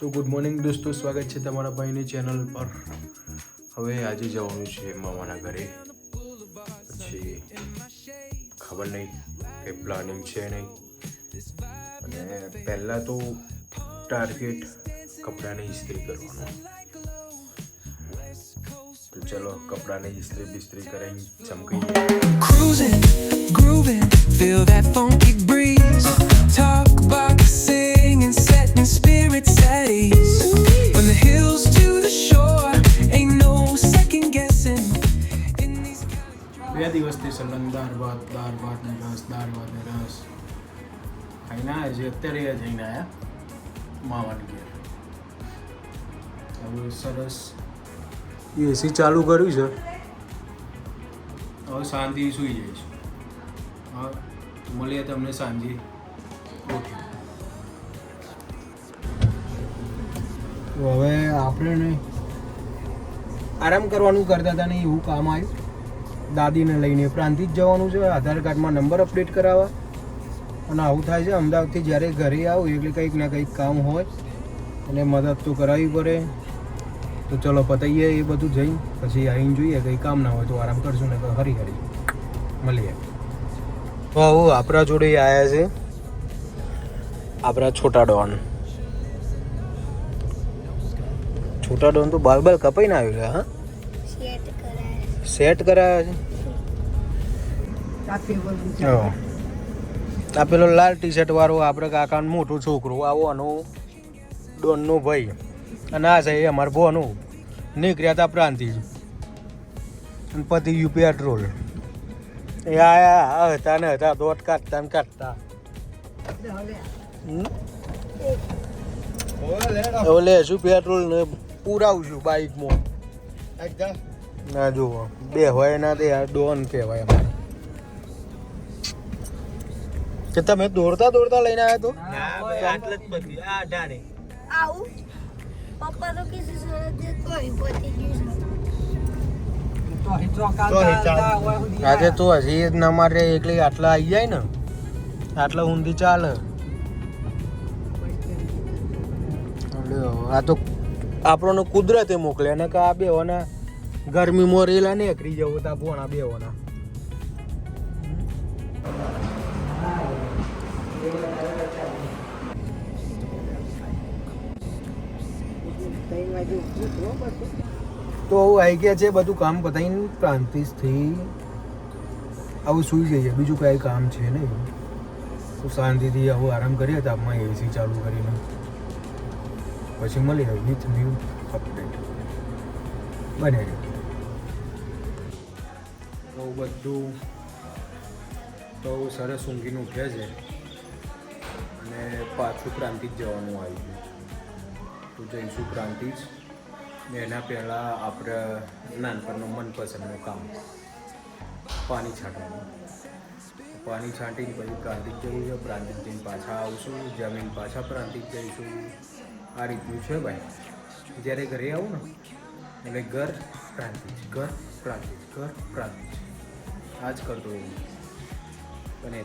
તો good morning દોસ્તો, સ્વાગત છે તમારા ભાઈની ચેનલ પર. હવે આજે જવાનું છે મામાના ઘરે. પછી ખબર નહીં કંઈ પ્લાનિંગ છે નહીં. અને પહેલાં તો ટાર્ગેટ કપડાની ઇસ્ત્રી કરવાનો. તો ચલો કપડાની ઇસ્ત્રી બિસ્ત્રી કરીને ચમકીએ. Cruising, grooving, feel that funky breeze. Talk boxing and setting spirits at ease. From the hills to the shore, ain't no second guessing. In these 2 દિવસથી સલંગ દાળ ભાત ને રસ ખાઈને આવ્યા છે. અત્યારે જઈને આવ્યા મામાની ઘેર. હવે સરસ એસી ચાલુ કર્યું છે. હવે શાંતિ સૂઈ જઈશ. હા, મળીએ તમને સાંજે. ઓકે. તો હવે આપણે ને આરામ કરવાનું કરતા હતા ને એવું કામ આવ્યું. દાદીને લઈને પ્રાંતિજ જવાનું છે. આધાર કાર્ડમાં નંબર અપડેટ કરાવવા. અને આવું થાય છે અમદાવાદથી જ્યારે ઘરે આવું એટલે કંઈક ના કંઈક કામ હોય અને મદદ તો કરાવવી પડે. તો ચલો પતાઈએ એ બધું જઈ પછી આવીને જોઈએ. કંઈ કામ ના હોય તો આરામ કરશું ને તો હરી મળીએ. તો આવું આપણા જોડે આવ્યા છે આપણા છોટા ડોન. છોટા ડોન તો બાલ કપાઈને આવ્યું છે. હા, સેટ કરાયા છે. આ પેલો લાલ ટી શર્ટ વાળો આપણે કાકાનું મોટું છોકરું આવો આનું ડોનનો ભાઈ. અને આ છે અમારા ભોનું નીકળ્યા હતા પ્રાંતિજ અને પતિ યુ પેટ્રોલ. એ આયા હતા ને હતા દોટ કાઢતા ને કાઢતા. હવે લેશું પેટ્રોલ ને પુરાવશું બાઇકમાં. ના જુઓ બે હોય ના તે ડોન કહેવાય અમારે. કે તમે દોડતા દોડતા લઈને આવ્યા તો આટલે જ બધી આ ઢારે આવું પપ્પા તો કિસી સરસ દે તોય પતી ગયું. આજે તો હજી ન મારે એકલી આટલા આવી જાય ને આટલા ઊંધી ચાલે. આ તો આપણને કુદરતે મોકલે ને કે આ બેઓના ગરમીમાં રેલા નીકળી જવું તા ભોણા બેઓના. તો આવી ગયા છે બધું કામ પતાવીને પ્રાંતિજથી આવું સૂઈ જઈએ. બીજું કાંઈ કામ છે નહીં. તો શાંતિથી આવું આરામ કરીએ તાપમાં એસી ચાલુ કરીને પછી મળીએ વિથ ન્યૂ અપડેટ. બને તો બધું તો સરસ ઊંઘીને ઉઠ્યા છે અને પાછું પ્રાંતિજ જવાનું આવી ગયું. તો જઈશું પ્રાંતિજ ને એના પહેલાં આપણે નાનપણનું મનપસંદનું કામ પાણી છાંટવાનું. પાણી છાંટીને પછી પ્રાંતિજ જવું છે. પ્રાંતિજ જઈને પાછા આવશું, જમીન પાછા પ્રાંતિજ જઈશું. આ રીતનું છે ભાઈ. જ્યારે ઘરે આવું ને એટલે ઘર પ્રાંતિજ, ઘર પ્રાંતિજ, ઘર પ્રાંતિજ. આ જ કરતો એવું બને.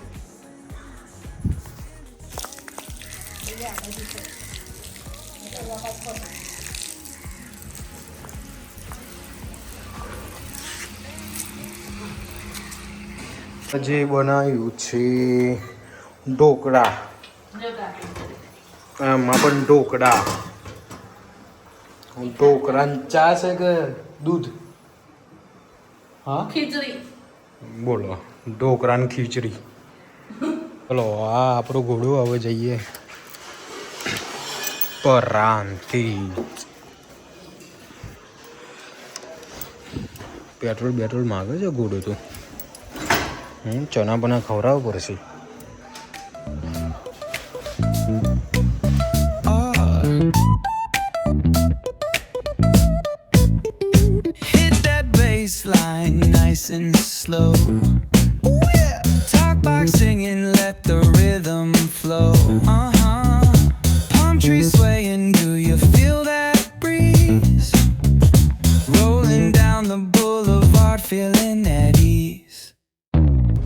જે બનાવ્યું છે ઢોકળા. આમાં પણ ઢોકળા ચા છે કે દૂધ? હા, ખીચડી. બોલો ઢોકળા ને ખીચડી. ચલો આ આપણું ઘોડું. હવે જઈએ પ્રાંતિજ. પેટ્રોલ માગે છે ઘોડો તો. ચણા બના ખવડાવવું પડશે. hit that bass line nice and slow. Ooh, yeah. Talk boxing and let the rhythm flow. Palm trees swaying, do you feel that breeze? Rolling down the boulevard, feeling at ease.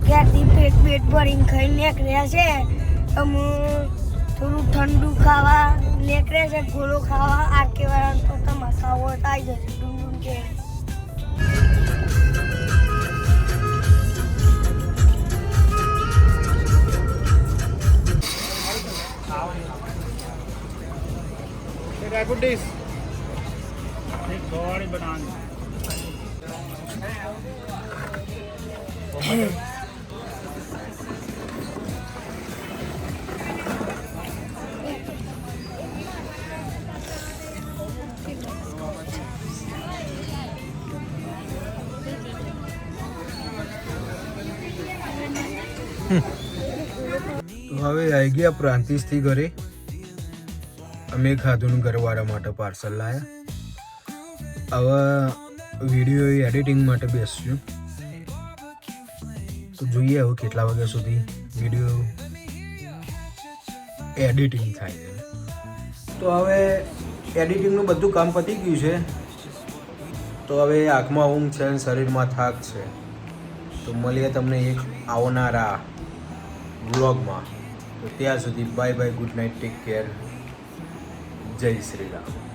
ત્યાંથી પેટ ભરીને ખાઈને નીકળ્યા છે. થોડું ઠંડુ ખાવા નીકળે છે ગોળો ખાવા આરકે વાળા તો તમારે ખાવો હોય તો આવી જશે ડુમ ડુમ કે તો હવે આવી ગયા પ્રાંતિજથી ઘરે. અમે ખાધું ઘરવાળા માટે પાર્સલ લાવ્યા. હવે વિડીયો એડિટિંગ માટે બેસશું. તો જોઈએ હવે કેટલા વાગ્યા સુધી વિડીયો એડિટિંગ થાય છે. તો હવે એડિટિંગનું બધું કામ પતી ગયું છે. તો હવે આંખમાં ઊંઘ છે અને શરીરમાં થાક છે. તો મળીએ તમને એક આવનારા વ્લોગમાં. તો ત્યાં સુધી bye bye, good night, take care, જય શ્રી રામ.